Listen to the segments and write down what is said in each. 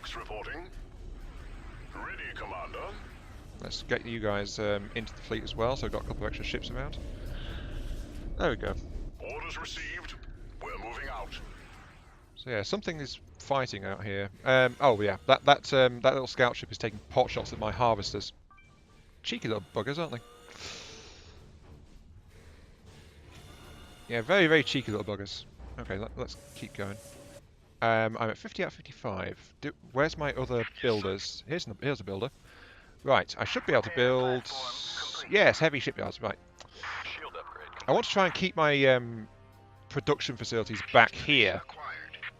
Hawks reporting. Ready, Commander. Let's get you guys into the fleet as well, so we've got a couple of extra ships around. There we go. Orders received. We're moving out. So yeah, something is fighting out here. Oh yeah, that little scout ship is taking pot shots at my harvesters. Cheeky little buggers, aren't they? Yeah, very, very cheeky little buggers. Okay, let's keep going. I'm at 50 out of 55. Where's my other builders? Here's a builder. Right, I should be able to build... Yes, heavy shipyards, right. I want to try and keep my production facilities back here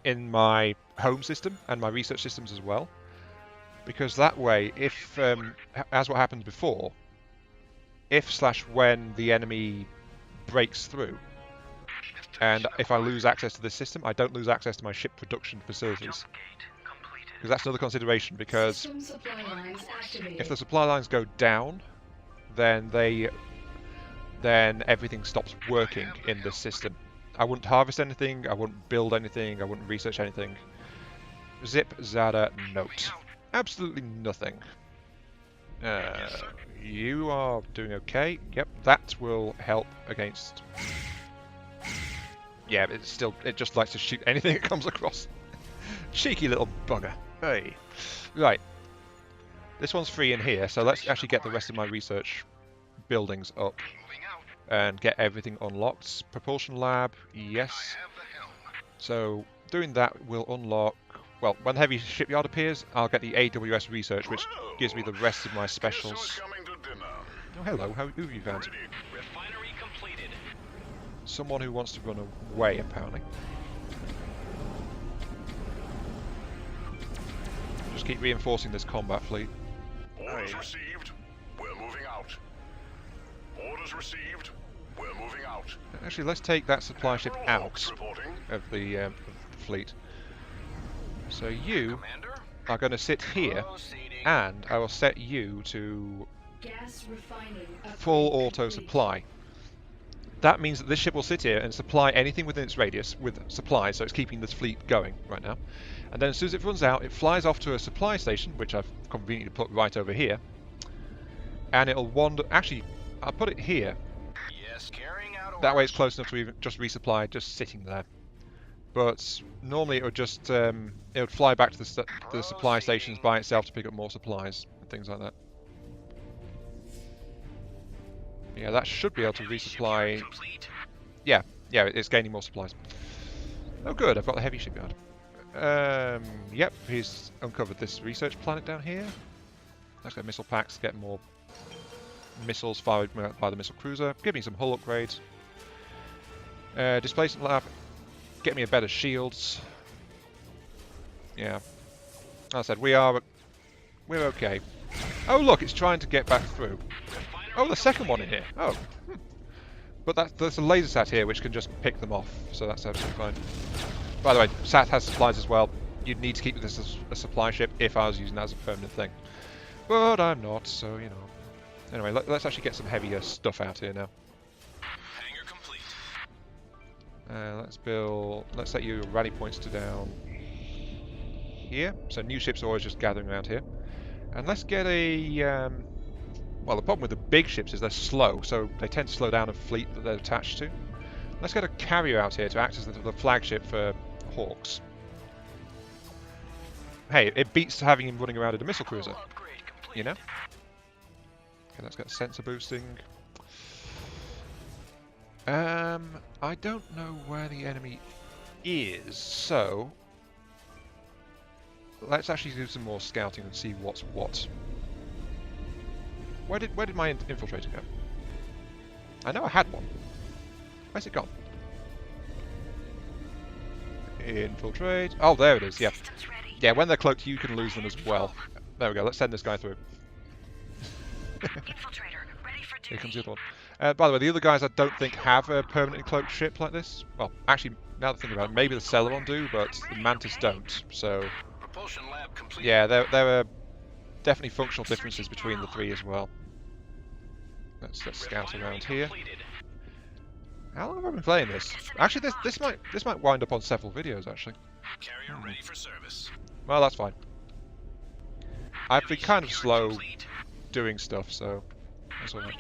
in my home system and my research systems as well. Because that way, if, as what happened before, if/when the enemy breaks through, and if I lose access to this system, I don't lose access to my ship production facilities. Because that's another consideration, because if the supply lines go down, then everything stops working in this system. I wouldn't harvest anything, I wouldn't build anything, I wouldn't research anything. Zip, zada, note. Absolutely nothing. You are doing okay. Yep, that will help against... Yeah, it just likes to shoot anything it comes across. Cheeky little bugger. Hey. Right. This one's free in here, so let's actually get the rest of my research buildings up and get everything unlocked. Propulsion lab, yes. So doing that will unlock... Well, when the heavy shipyard appears, I'll get the AWS research, which gives me the rest of my specials. Oh, hello. Who have you found? Someone who wants to run away, apparently. Just keep reinforcing this combat fleet. Orders received. We're moving out. Orders received. We're moving out. Actually, let's take that supply ship out of the fleet. So you are going to sit here, and I will set you to full auto supply. That means that this ship will sit here and supply anything within its radius with supplies, so it's keeping this fleet going right now. And then as soon as it runs out, it flies off to a supply station, which I've conveniently put right over here. And it'll wander... Actually, I'll put it here. Yes, carrying out that way it's close enough to even just resupply, just sitting there. But normally it would just... it would fly back to the supply stations by itself to pick up more supplies and things like that. Yeah, that should be able to resupply... Yeah, it's gaining more supplies. Oh good, I've got the heavy shipyard. Yep, he's uncovered this research planet down here. Let's get missile packs, get more missiles fired by the missile cruiser. Give me some hull upgrades. Displacement lab, get me a better shields. Yeah, as I said, we're okay. Oh look, it's trying to get back through. Oh, the second one in here. Oh. But there's a laser sat here which can just pick them off, so that's absolutely fine. By the way, sat has supplies as well. You'd need to keep this as a supply ship if I was using that as a permanent thing. But I'm not, so you know. Anyway, let's actually get some heavier stuff out here now. Hangar complete. Let's set your rally points to down here. So new ships are always just gathering around here. And let's get a... well, the problem with the big ships is they're slow, so they tend to slow down a fleet that they're attached to. Let's get a carrier out here to act as the flagship for Hawks. Hey, it beats having him running around in a missile cruiser, you know? Okay, let's get sensor boosting. I don't know where the enemy is, so let's actually do some more scouting and see what's what. Where did my infiltrator go? I know I had one. Where's it gone? Infiltrate. Oh, there it is. Yeah. Yeah, when they're cloaked, you can lose them as well. There we go. Let's send this guy through. Here comes the other one. By the way, the other guys I don't think have a permanently cloaked ship like this. Well, actually, now that I think about it, maybe the Celeron do, but the Mantis don't. So, yeah, there are definitely functional differences between the three as well. Let's scout around here. How long have I been playing this? Actually, this might wind up on several videos. Actually. Carrier ready for service. Well, that's fine. I've been kind of slow doing stuff, so that's all right.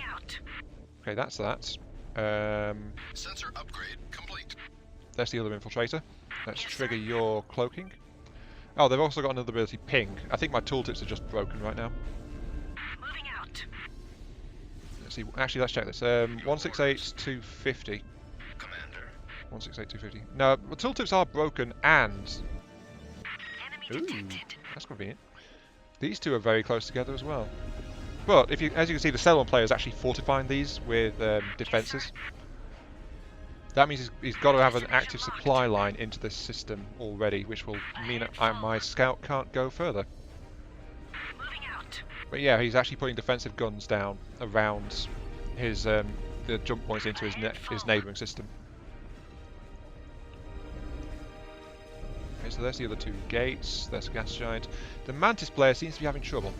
Okay, that's that. Sensor upgrade complete. There's the other infiltrator. Let's trigger your cloaking. Oh, they've also got another ability, ping. I think my tooltips are just broken right now. Let's see. Actually, let's check this. 168-250. Commander. 168-250. No, the tooltips are broken and... Ooh, that's convenient. These two are very close together as well. But if you, as you can see, the Cell 1 player is actually fortifying these with defenses. That means he's got to have an active supply line into this system already, which will mean that my scout can't go further. But yeah, he's actually putting defensive guns down around his the jump points into his neighbouring system. Okay, so there's the other two gates. There's a gas giant. The Mantis player seems to be having trouble.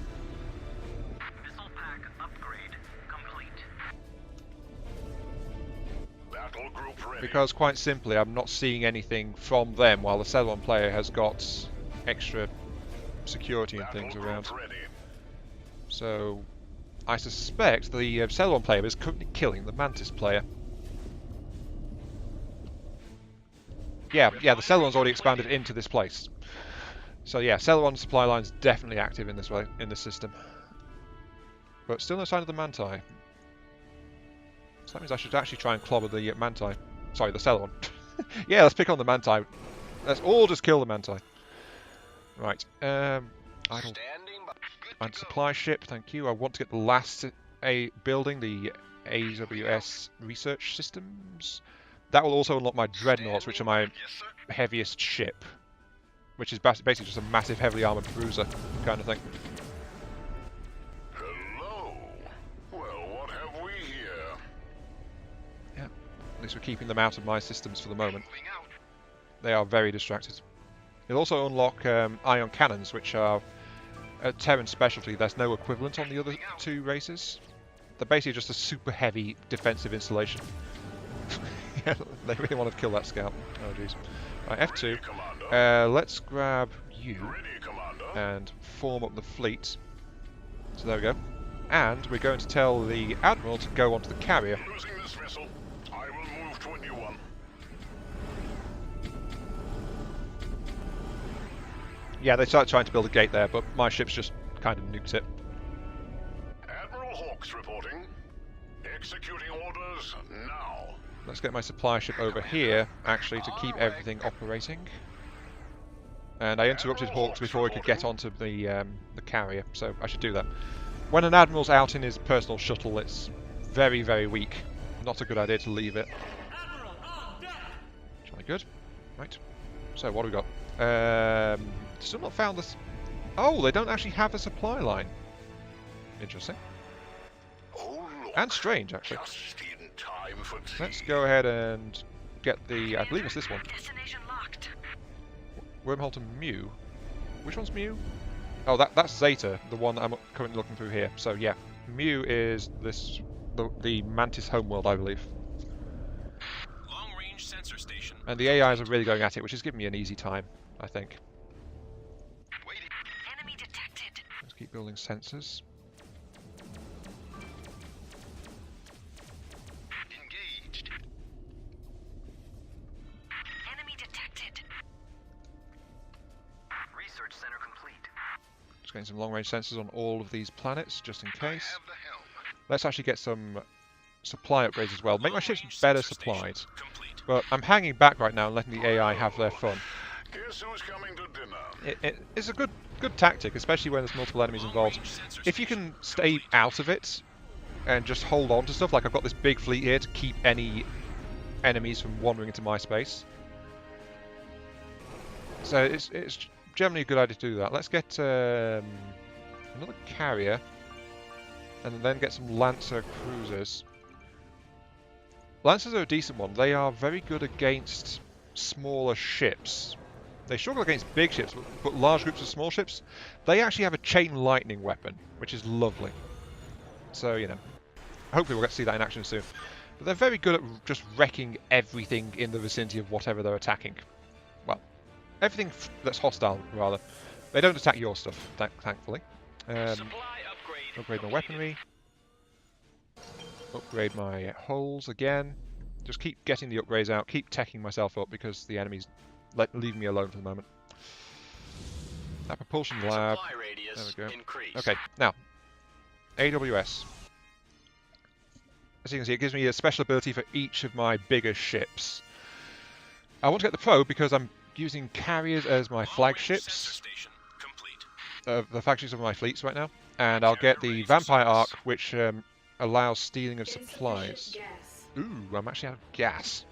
Missile pack upgrade complete. Battle group ready. Because quite simply, I'm not seeing anything from them, while the Cell 1 player has got extra security and things around. Ready. So, I suspect the Cell 1 player is currently killing the Mantis player. Yeah, the Cell 1's already expanded into this place. So yeah, Cell 1 supply line's definitely active in this way, in this system. But still no sign of the Manti. So that means I should actually try and clobber the Manti. Sorry, the Cell 1. Yeah, let's pick on the Manti. Let's all just kill the Manti. Right. Idle. And supply ship, thank you. I want to get the last building, the AWS research systems. That will also unlock my dreadnoughts, which are my heaviest ship, which is basically just a massive, heavily armored cruiser kind of thing. Hello. Well, what have we here? Yeah, at least we're keeping them out of my systems for the moment. They are very distracted. It'll also unlock ion cannons, which are a Terran specialty. There's no equivalent on the other two races. They're basically just a super heavy defensive installation. Yeah, they really want to kill that scout. Oh jeez. Right, F2. Let's grab you and form up the fleet. So there we go. And we're going to tell the Admiral to go onto the carrier. Losing this vessel. I will move to a new one. Yeah, they started trying to build a gate there, but my ship's just kind of nuked it. Admiral Hawks reporting. Executing orders now. Let's get my supply ship over here, actually, to keep everything operating. And I interrupted Hawks before he could get onto the carrier, so I should do that. When an Admiral's out in his personal shuttle, it's very, very weak. Not a good idea to leave it. Jolly good. Right. So, what do we got? Still not found this. Oh, they don't actually have a supply line. Interesting. Oh, look. And strange, actually. Just in time for tea. Let's go ahead and get the... I believe it's this one. Destination locked. Wormhole to Mew. Which one's Mew? Oh, that's Zeta, the one that I'm currently looking through here. So yeah, Mew is this the Mantis homeworld, I believe. Long-range sensor station. And the AIs are really going at it, which is giving me an easy time, I think. Waiting. Enemy detected. Let's keep building sensors. Engaged. Enemy detected. Research center complete. Just getting some long-range sensors on all of these planets, just in case. Let's actually get some supply upgrades as well. Make my ships better supplied. But I'm hanging back right now and letting the AI have their fun. Guess who's coming to dinner? It's a good tactic, especially when there's multiple enemies involved. If you can stay out of it and just hold on to stuff, like I've got this big fleet here to keep any enemies from wandering into my space. So it's generally a good idea to do that. Let's get another carrier and then get some Lancer cruisers. Lancers are a decent one. They are very good against smaller ships. They struggle against big ships, but large groups of small ships, they actually have a chain lightning weapon, which is lovely. So, you know, hopefully we'll get to see that in action soon. But they're very good at just wrecking everything in the vicinity of whatever they're attacking. Well, everything that's hostile, rather. They don't attack your stuff, thankfully. Upgrade my weaponry. Upgrade my hulls again. Just keep getting the upgrades out, keep teching myself up because the enemy's leaving me alone for the moment. That propulsion lab. There we go. Okay, now AWS. As you can see, it gives me a special ability for each of my bigger ships. I want to get the probe because I'm using carriers as my flagships. The flagships of my fleets right now. And I'll get the Vampire Arc, which allows stealing of supplies. Ooh, I'm actually out of gas.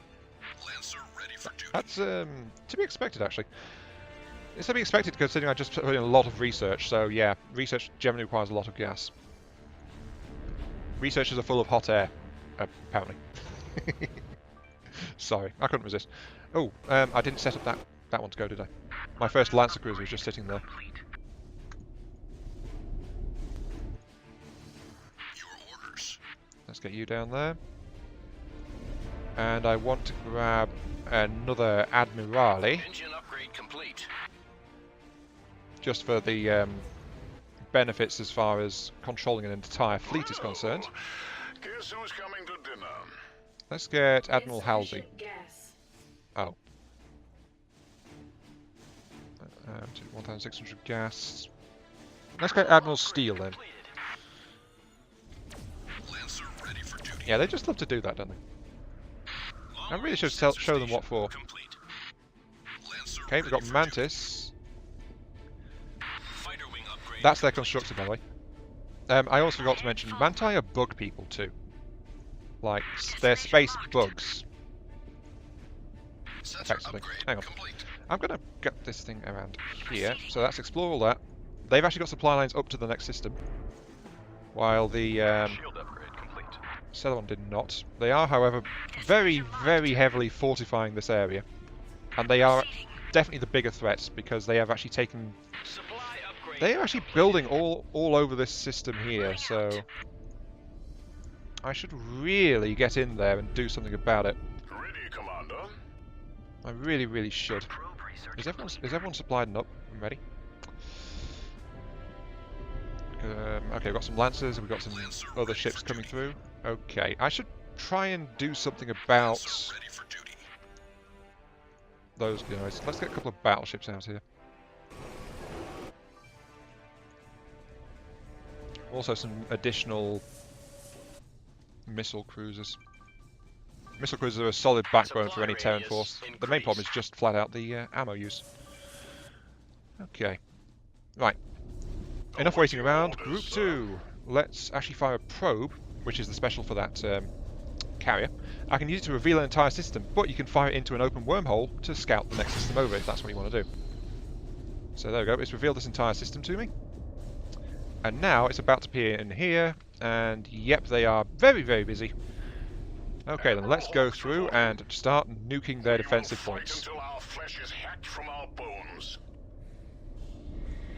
That's to be expected, actually. It's to be expected considering I just put in a lot of research. So yeah, research generally requires a lot of gas. Researchers are full of hot air, apparently. Sorry, I couldn't resist. Oh, I didn't set up that one to go, did I? My first Lancer cruiser was just sitting there. Let's get you down there. And I want to grab another Admirale. Engine upgrade complete. Just for the benefits as far as controlling an entire fleet is concerned. Guess who's coming to dinner? Let's get Admiral Halsey. Oh. 1,600 gas. Let's get Admiral Steele then. Yeah, they just love to do that, don't they? I really should show them what for. Okay, we've got Mantis. That's their constructor, by the way. I also forgot to mention, Manti are bug people too. Like, they're space bugs. Effectively. Hang on. I'm going to get this thing around here. So let's explore all that. They've actually got supply lines up to the next system. While the Celeron did not. They are, however, very, very heavily fortifying this area. And they are definitely the bigger threats because they have actually taken... They are actually building all over this system here, so... I should really get in there and do something about it. Ready, Commander. I really, really should. Is everyone supplied and up and ready? Okay, we've got some Lancers, we've got some other ships coming through. Okay, I should try and do something about those guys. Let's get a couple of battleships out here. Also some additional missile cruisers. Missile cruisers are a solid backbone for any Terran force. The main problem is just flat out the ammo use. Okay. Right. Enough waiting around. Group 2. Let's actually fire a probe, which is the special for that carrier. I can use it to reveal an entire system, but you can fire it into an open wormhole to scout the next system over if that's what you want to do. So there we go. It's revealed this entire system to me. And now it's about to appear in here, and yep, they are very, very busy. Okay, then let's go through and start nuking their defensive points. Until our flesh is hacked from our bones.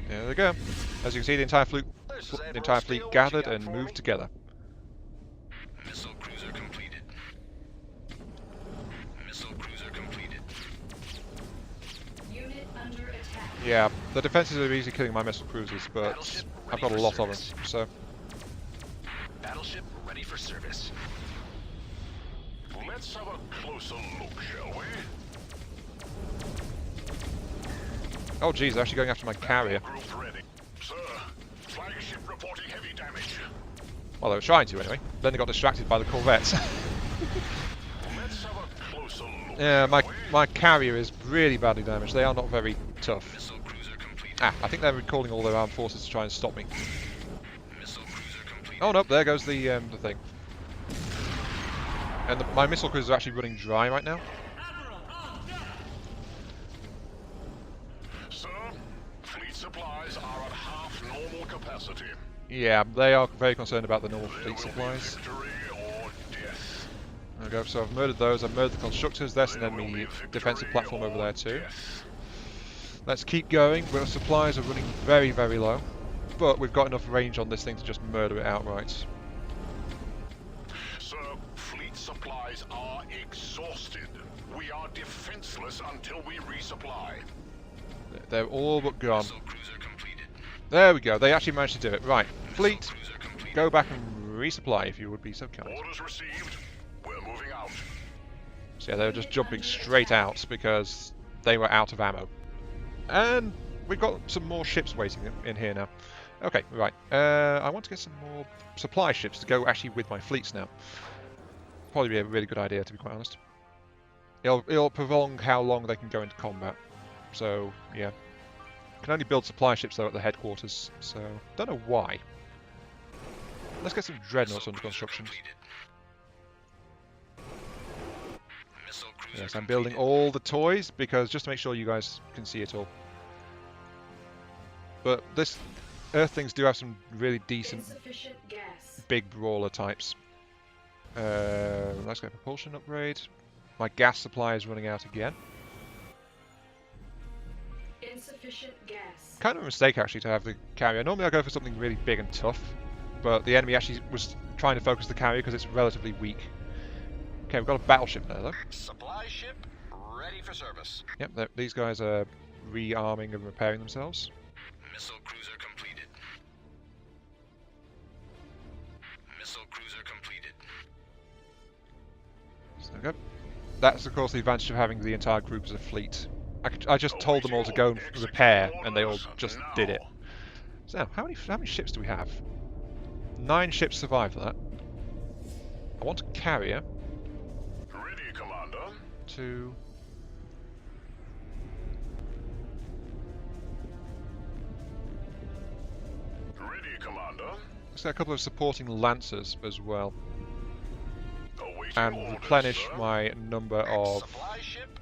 There they go. As you can see, the entire fleet gathered and moved together. Missile cruiser completed. Missile cruiser completed. Unit under attack. Yeah, the defenses are easily killing my missile cruisers, but I've got a lot of them, so... Battleship ready for service. Let's have a closer look, shall we? Oh geez, they're actually going after my carrier. Group ready. Sir, flagship reporting heavy damage. Well, they were trying to anyway. Then they got distracted by the corvettes. Let's have a closer look. Yeah, my carrier is really badly damaged. They are not very tough. Missile cruiser completed. Ah, I think they're recalling all their armed forces to try and stop me. Missile cruiser completed. Oh no, there goes the thing. And my missile cruisers are actually running dry right now. Sir, fleet supplies are at half normal capacity. Yeah, they are very concerned about the normal fleet There will supplies. be victory or death. There we go, so I've murdered those, I've murdered the constructors, there's an enemy defensive platform over there too. Let's keep going, but our supplies are running very, very low. But we've got enough range on this thing to just murder it outright. Sir, fleet supplies are exhausted. We are defenseless until we resupply. They're all but gone. Missile cruiser completed. There we go. They actually managed to do it. Right, fleet, Cruiser completed. go back and resupply if you would be so kind. Orders received. We're moving out. So yeah, they were just jumping straight out because they were out of ammo. And we've got some more ships waiting in here now. Okay, right. I want to get some more supply ships to go actually with my fleets now. Probably be a really good idea, to be quite honest. It'll prolong how long they can go into combat. So, yeah. Can only build supply ships, though, at the headquarters. So, don't know why. Let's get some dreadnoughts under construction. Missile cruiser Yes, I'm building all the toys, because just to make sure you guys can see it all. But this Earthlings do have some really decent Insufficient gas. big brawler types. Let's get a propulsion upgrade. My gas supply is running out again. Insufficient gas. Kind of a mistake actually to have the carrier. Normally I go for something really big and tough, but the enemy actually was trying to focus the carrier because it's relatively weak. Okay, we've got a battleship there though. Supply ship ready for service. Yep, these guys are rearming and repairing themselves. Missile cruiser completed. Missile cruiser completed. So there we go. That's of course the advantage of having the entire group as a fleet. I just told them all to go and repair, and they all just did it. So now, how many ships do we have? 9 ships survived that. I want a carrier. Ready, Commander. 2. Ready, Commander. Let's get a couple of supporting lancers as well, Awaiting and orders, replenish sir. my number of Supply ship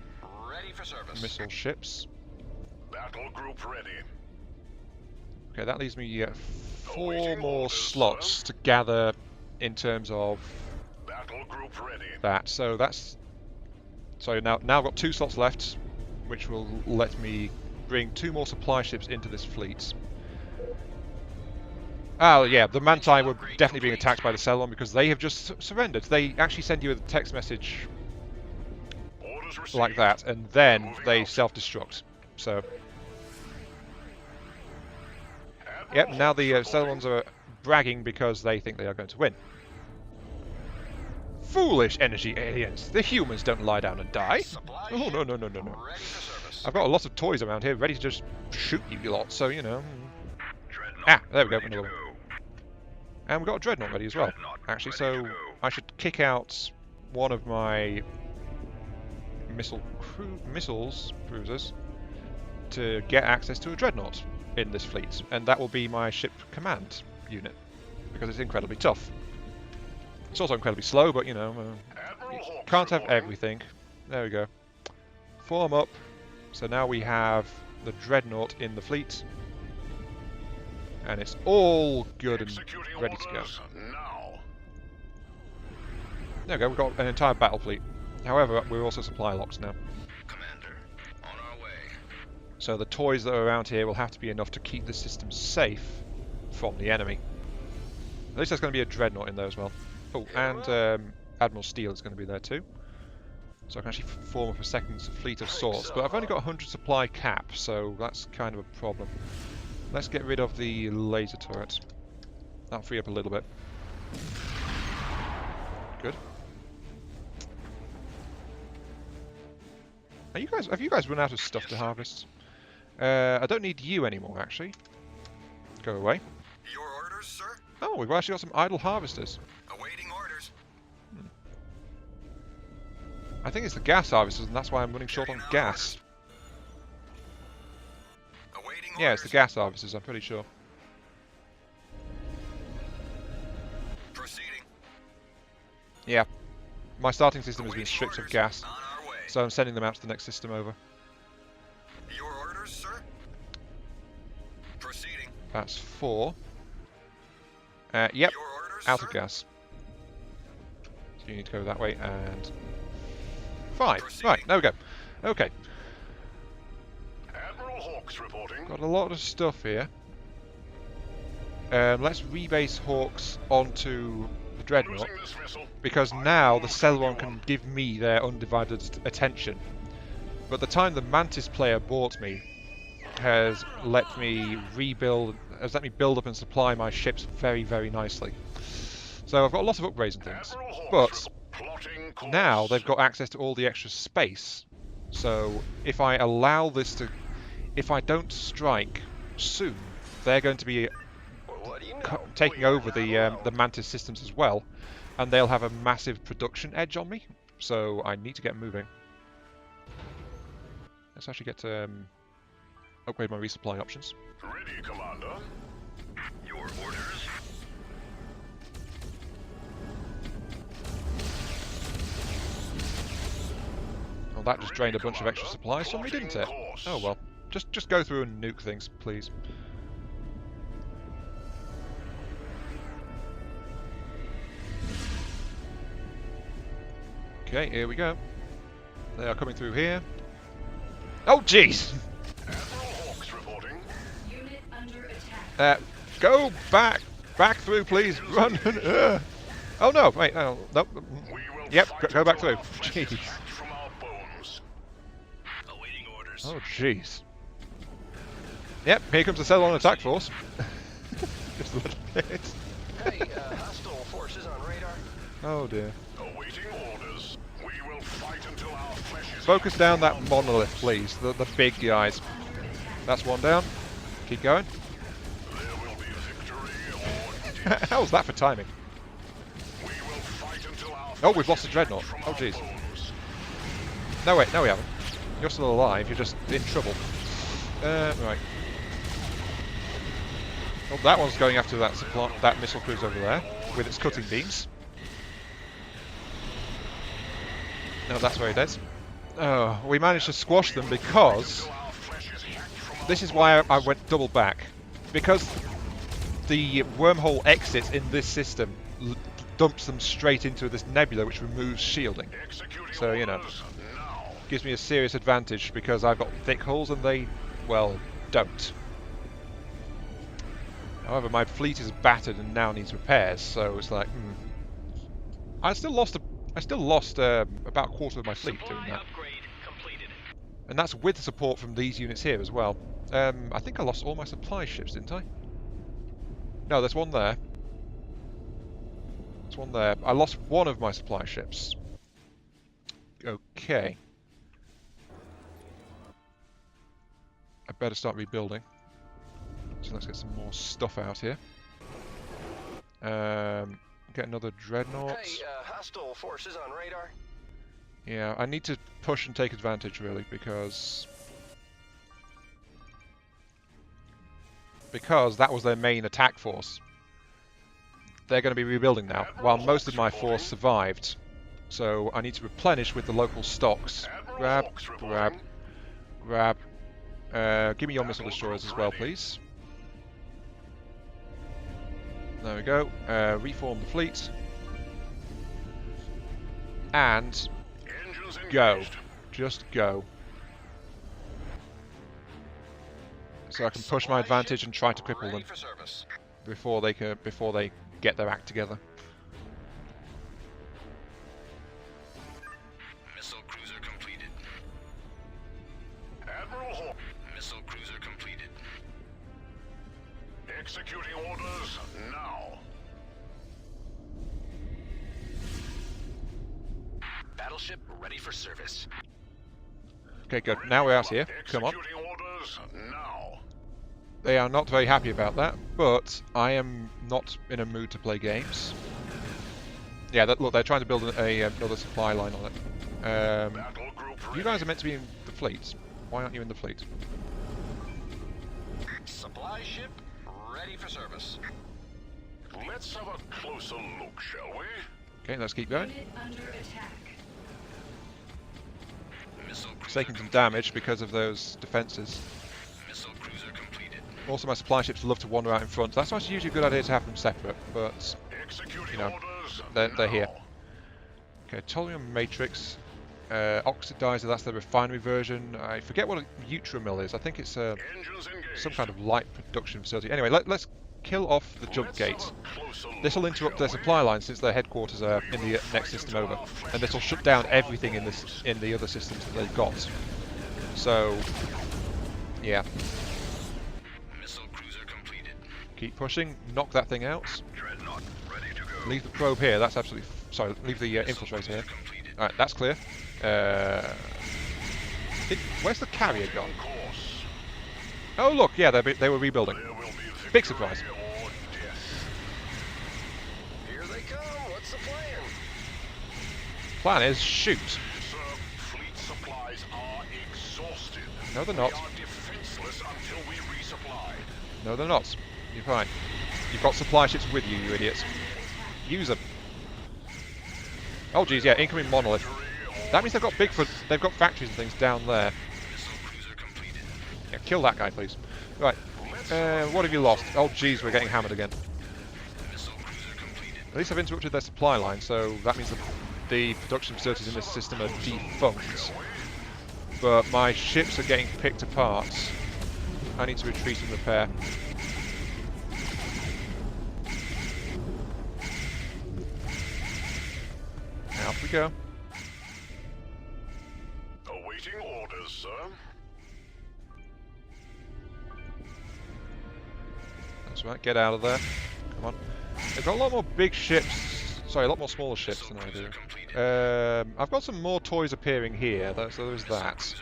ready for service. missile ships. Battle group ready. Okay, that leaves me 4 Awaiting more orders, slots sir. to gather in terms of Battle group ready. that. So that's now I've got 2 slots left, which will let me bring 2 more supply ships into this fleet. Oh yeah, the Manti were definitely being attacked by the Cylon because they have just surrendered. They actually send you a text message Orders received. like that, and then Moving they out. self-destruct. So Admiral yep, now the Hawks reporting. Cylons are bragging because they think they are going to win. Foolish energy aliens! The humans don't lie down and die. Supply Oh ship no. ready for service. I've got a lot of toys around here ready to just shoot you lot, so you know. Dreadnought There we go, ready to another one. go. And we've got a dreadnought ready as well, Dreadnought actually, ready so to go. I should kick out one of my missiles cruisers to get access to a dreadnought in this fleet, and that will be my ship command unit, because it's incredibly tough. It's also incredibly slow, but you know, Admiral you Hawks can't have reporting. everything. There we go. Form up. So now we have the dreadnought in the fleet, and it's all good and Executing ready to go. orders now. There we go, we've got an entire battle fleet. However, we're also supply locked now. Commander, on our way. So the toys that are around here will have to be enough to keep the system safe from the enemy. At least there's going to be a dreadnought in there as well. Oh, and Admiral Steele is going to be there too. So I can actually form up a second fleet of sorts. But I've only got 100 supply cap, so that's kind of a problem. Let's get rid of the laser turret. That'll free up a little bit. Good. Have you guys run out of stuff to harvest? I don't need you anymore, actually. Go away. Your orders, sir? Oh, we've actually got some idle harvesters. Awaiting orders. I think it's the gas harvesters, and that's why I'm running short on gas. Awaiting Yeah, it's the gas harvesters, I'm pretty sure. Proceeding. Yeah. My starting system has been stripped of gas, On our way. so I'm sending them out to the next system over. Your orders, sir? Proceeding. That's 4. Yep, Your orders, out sir? of gas. So you need to go that way, and 5. Right, there we go. Okay, Admiral Hawks reporting. got a lot of stuff here. Let's rebase Hawks onto the Dreadnought, Losing this vessel. because now the Cylon can give me their undivided attention. But the time the Mantis player bought me has let me rebuild has let me build up and supply my ships very, very nicely. So I've got a lot of upgrades and things. But now they've got access to all the extra space. So if I allow this to... If I don't strike soon, they're going to be taking over the Mantis systems as well. And they'll have a massive production edge on me. So I need to get moving. Let's actually get to upgrade my resupply options. Ready, Commander. Your orders? Well, that just drained a bunch of extra supplies from me, didn't it? Oh well. Just go through and nuke things, please. Okay, here we go. They are coming through here. Oh, jeez! Unit under attack. Go back! Back through, please! Run! Oh no, wait, no. Yep, go back through. Jeez. Awaiting orders. Oh, jeez. Yep, here comes the Cylon attack force. Just a little bit. Hey, hostile forces on radar. Oh dear. Awaiting orders. We will fight until our flesh is Focus down that monolith, please. The big guys. That's one down. Keep going. There will be victory or How's that for timing? we will fight until our Oh, we've lost the Dreadnought. Oh, jeez. No, wait, no we haven't. You're still alive, you're just in trouble. Right. Oh, that one's going after that missile cruise over there, with its cutting beams. No, that's where it is. Oh, we managed to squash them because... This is why I went double back. Because the wormhole exit in this system dumps them straight into this nebula, which removes shielding. So, you know, gives me a serious advantage because I've got thick hulls and they, well, don't. However, my fleet is battered and now needs repairs, so it's like, I still lost about a quarter of my fleet doing that. And that's with support from these units here as well. I think I lost all my supply ships, didn't I? No, there's one there. There's one there. I lost one of my supply ships. Okay. I better start rebuilding. So let's get some more stuff out here. Get another Dreadnought. Hey, hostile forces on radar. Yeah, I need to push and take advantage really because that was their main attack force. They're going to be rebuilding now, while most of my force survived. So I need to replenish with the local stocks. Grab, grab, grab. Give me your missile destroyers as well, please. There we go. Reform the fleet. And go. Just go. So I can push my advantage and try to cripple them before they get their act together. Missile cruiser completed. Admiral Hawk. Missile cruiser completed. Executing orders now. Battleship ready for service. Okay, good. Now we're out here. Come on. Executing orders now. They are not very happy about that, but I am not in a mood to play games. Yeah, look, they're trying to build another supply line on it. Battle group You guys are meant to be in the fleet. Why aren't you in the fleet? Supply ship ready for service. Let's have a closer look, shall we? Okay, let's keep going. Unit under attack. Missile cruiser Taking some damage because of those defences. Missile cruiser completed. Also, my supply ships love to wander out in front. That's why it's usually a good idea to have them separate, but Executing you know, orders they're here. now. Okay, Toluene Matrix. Oxidizer, that's the refinery version. I forget what a Utramill is. I think it's Engines engaged. some kind of light production facility. Anyway, let's kill off the jump Let's gate. have a closer This will look, interrupt shall their we? supply line since their headquarters are in the next system over, and this will shut down everything in the other systems that they've got. So, yeah. Missile cruiser completed. Keep pushing. Knock that thing out. Dreadnought, ready to go. Leave the probe here. That's absolutely... sorry, leave the infiltrator here. Alright, that's clear. Where's the carrier gone? Course. Oh, look, yeah, they were rebuilding. There will be Big surprise. victory or death. Here they come. What's the plan? Plan is shoot. Sir, fleet supplies are exhausted. No, they're not. We are defenseless until we resupply. No, they're not. You're fine. You've got supply ships with you, you idiots. Use them. Oh, geez, yeah, incoming monolith. That means they've got they've got factories and things down there. Yeah, kill that guy, please. Right. What have you lost? Oh, geez, we're getting hammered again. At least I've interrupted their supply line, so that means the production facilities in this system are defunct. But my ships are getting picked apart. I need to retreat and repair. Out we go. Awaiting orders, sir. That's right, get out of there. Come on. They've got a lot more big ships. Sorry, a lot more smaller ships than I do. I've got some more toys appearing here, so there's that.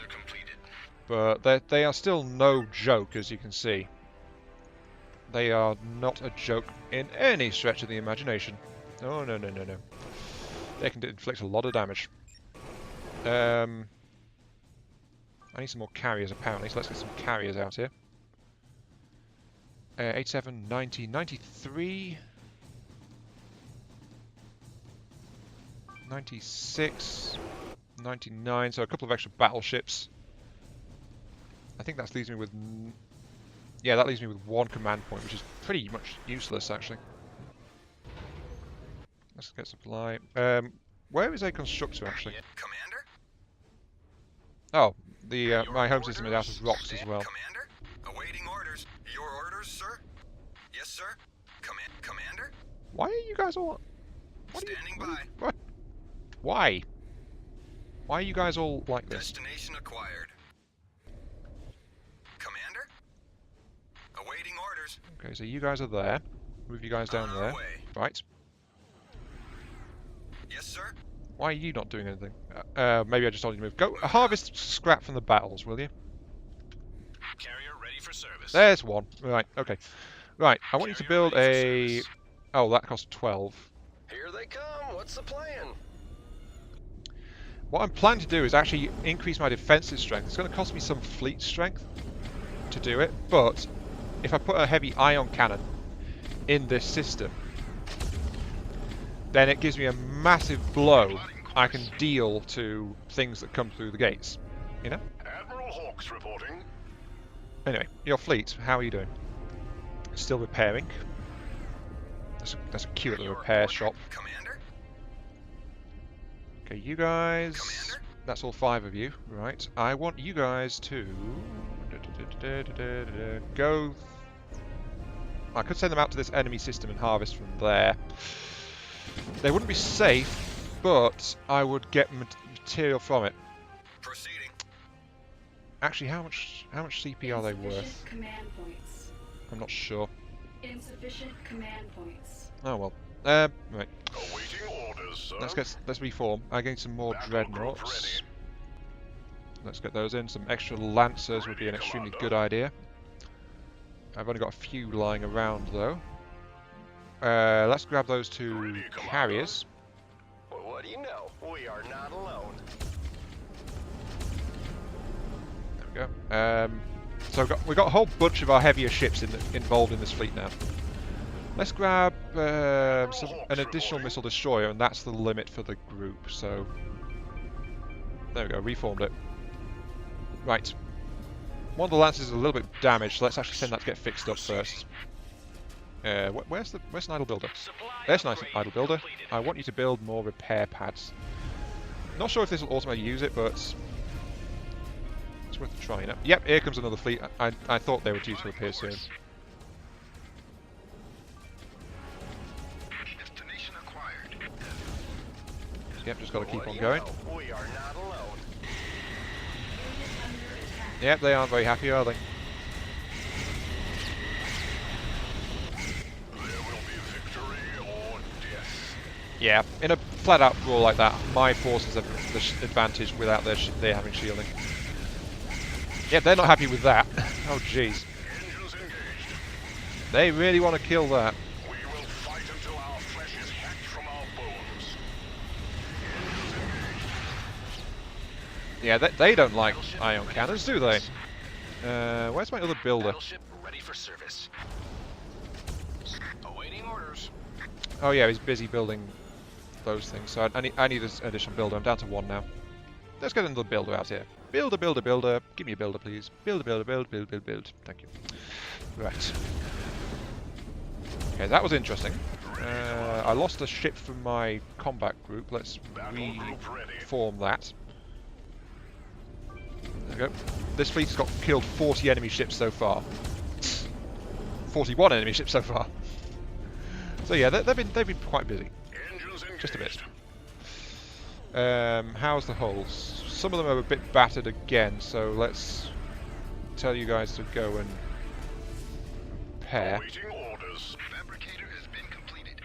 But they are still no joke, as you can see. They are not a joke in any stretch of the imagination. Oh, no, no, no, no. They can inflict a lot of damage. I need some more carriers, apparently, so let's get some carriers out here. 87, 90, 93... 96... 99, so a couple of extra battleships. I think that leaves me with... yeah, that leaves me with one command point, which is pretty much useless, actually. Let's get supply. Where is a constructor, actually? Commander? Oh, the my home system is out of rocks as well. Commander? Awaiting orders. Your orders, sir? Yes, sir. Commander? Why are you guys all... Standing by. What? Why? Why are you guys all like this? Destination acquired. Commander? Awaiting orders. Okay, so you guys are there. Move you guys down On our there. way. Right. Yes, sir. Why are you not doing anything? Maybe I just told you to move. Go harvest scrap from the battles, will you? Carrier ready for service. There's one. Right, okay. Right, I want you to build a... oh, that costs 12. Here they come. What's the plan? What I'm planning to do is actually increase my defensive strength. It's going to cost me some fleet strength to do it, but if I put a heavy ion cannon in this system, then it gives me a massive blow I can deal to things that come through the gates. You know? Admiral Hawks reporting. Anyway, your fleet, how are you doing? Still repairing. That's a cute little repair shop. Commander? Okay, you guys... Commander? that's all 5 of you. Right. I want you guys to... go... I could send them out to this enemy system and harvest from there. They wouldn't be safe, but I would get material from it. Proceeding. Actually, how much CP are they worth? Insufficient command points. I'm not sure. Insufficient command points. Oh well. Right. Awaiting orders, sir. Let's reform. I gain some more Battle dreadnoughts. group ready. Let's get those in. Some extra lancers would be an extremely good idea. I've only got a few lying around though. Let's grab those 2 Ready, Commander. carriers. Well, what do you know? We are not alone. There we go. So we've got a whole bunch of our heavier ships involved in this fleet now. Let's grab an additional missile destroyer, and that's the limit for the group. So there we go, reformed it. Right. One of the lancers is a little bit damaged, so let's actually send that to get fixed up first. Where's an idle builder? There's an idle builder. I want you to build more repair pads. Not sure if this will automatically use it, but it's worth a try. Yep, here comes another fleet. I thought they were due to appear soon. Destination acquired. Yep, just got to keep on going. We are not alone. Yep, they aren't very happy, are they? Yeah, in a flat-out brawl like that, my forces have the advantage without their having shielding. Yeah, they're not happy with that. Oh, jeez. Engines engaged. They really want to kill that. We will fight until our flesh is hacked from our bones. Engines engaged. Yeah, they don't like ion cannons, do they? Where's my other builder? Battleship ready for service. Awaiting orders. Oh yeah, he's busy building those things. So I need this additional builder. I'm down to 1 now. Let's get another builder out here. Builder, builder, builder. Give me a builder, please. Builder, builder, build, build, build, build. Thank you. Right. Okay, that was interesting. I lost a ship from my combat group. Let's reform that. There we go. This fleet's got killed 40 enemy ships so far. 41 enemy ships so far. So yeah, they've been quite busy. Engines engaged. Just a bit. How's the hulls? Some of them are a bit battered again, so let's tell you guys to go and repair. Awaiting orders. Fabricator has been completed.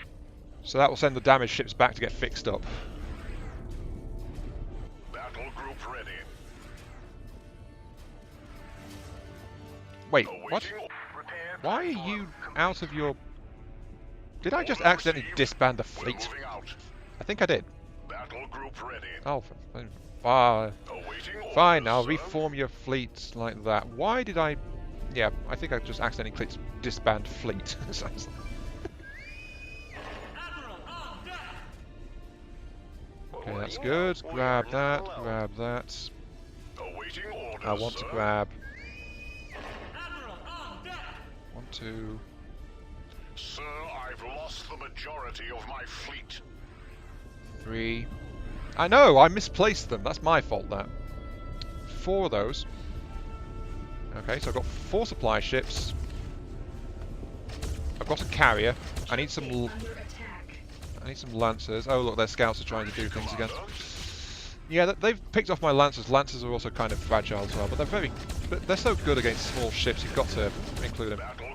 So that will send the damaged ships back to get fixed up. Battle group ready. Wait, Awaiting what? Repair Why are platform you complete. out of your... Did I just Order accidentally received. disband the We're fleet? moving out. I think I did. Battle group ready. Oh, Awaiting fine, orders, I'll sir. reform your fleet like that. Why did I... Yeah, I think I just accidentally clicked disband fleet. Sounds like- Okay, that's good. Grab that, grab that. Awaiting orders, I want to sir. grab... 1, 2... Sir, I've lost the majority of my fleet. 3... I know, I misplaced them. That's my fault, that. 4 of those. Okay, so I've got 4 supply ships. I've got a carrier. I need some Under attack. lancers. Oh look, their scouts are trying to do things again. Yeah, they've picked off my lancers. Lancers are also kind of fragile as well, but they're so good against small ships. You've got to include them. Battle